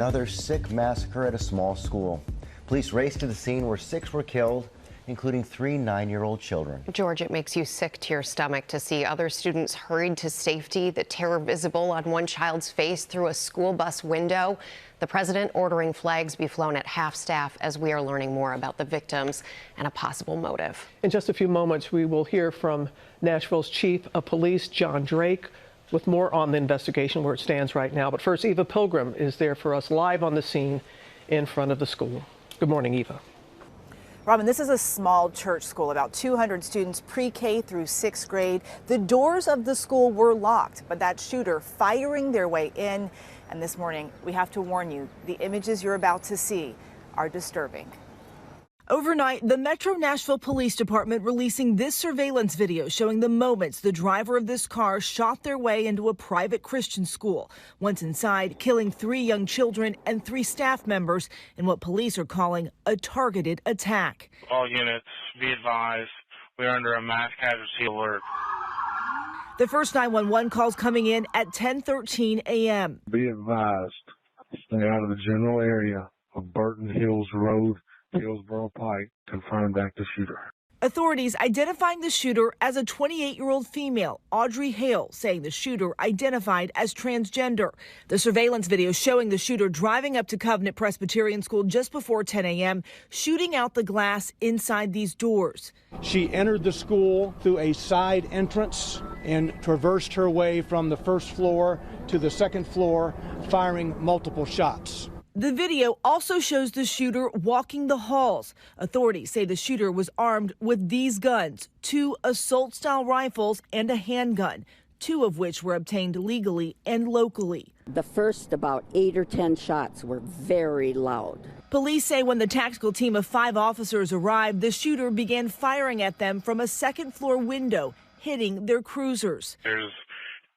Another sick massacre at a small school. Police raced to the scene where 6 were killed, including 3 9-year-old children. George, it makes you sick to your stomach to see other students hurried to safety, the terror visible on one child's face through a school bus window. The president ordering flags be flown at half-staff as we are learning more about the victims and a possible motive. In just a few moments, we will hear from Nashville's chief of police, John Drake, with more on the investigation where it stands right now. But first, Eva Pilgrim is there for us live on the scene in front of the school. Good morning, Eva. Robin, this is a small church school, about 200 students pre-K through 6th grade. The doors of the school were locked, but that shooter firing their way in. And this morning, we have to warn you, the images you're about to see are disturbing. Overnight, the Metro Nashville Police Department releasing this surveillance video showing the moments the driver of this car shot their way into a private Christian school. Once inside, killing 3 young children and 3 staff members in what police are calling a targeted attack. All units, be advised, we're under a mass casualty alert. The first 911 calls coming in at 10:13 a.m. Be advised, stay out of the general area of Burton Hills Road, Hillsborough Pike, confirmed active shooter. Authorities identifying the shooter as a 28-year-old female, Audrey Hale, saying the shooter identified as transgender. The surveillance video showing the shooter driving up to Covenant Presbyterian School just before 10 a.m., shooting out the glass inside these doors. She entered the school through a side entrance and traversed her way from the first floor to the second floor, firing multiple shots. The video also shows the shooter walking the halls. Authorities say the shooter was armed with these guns, 2 assault-style rifles and a handgun, 2 of which were obtained legally and locally. The first about 8 or 10 shots were very loud. Police say when the tactical team of 5 officers arrived, the shooter began firing at them from a second-floor window, hitting their cruisers. There's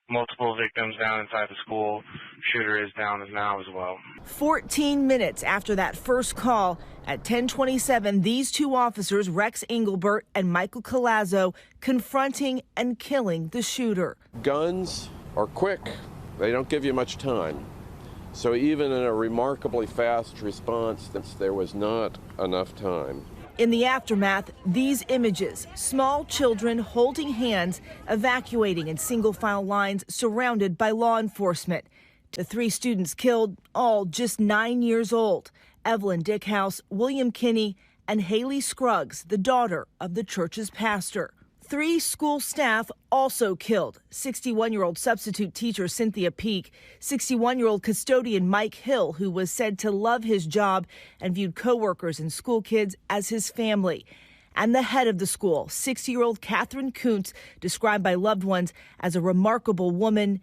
multiple victims down inside the school. Shooter is down now as well. 14 minutes after that first call, at 10:27, these 2 officers, Rex Engelbert and Michael Colazzo, confronting and killing the shooter. Guns are quick. They don't give you much time. So even in a remarkably fast response, there was not enough time. In the aftermath, these images, small children holding hands, evacuating in single-file lines surrounded by law enforcement. The 3 students killed, all just 9 years old. Evelyn Dickhouse, William Kinney, and Haley Scruggs, the daughter of the church's pastor. 3 school staff also killed. 61-year-old substitute teacher Cynthia Peak, 61-year-old custodian Mike Hill, who was said to love his job and viewed coworkers and school kids as his family. And the head of the school, 60-year-old Catherine Kuntz, described by loved ones as a remarkable woman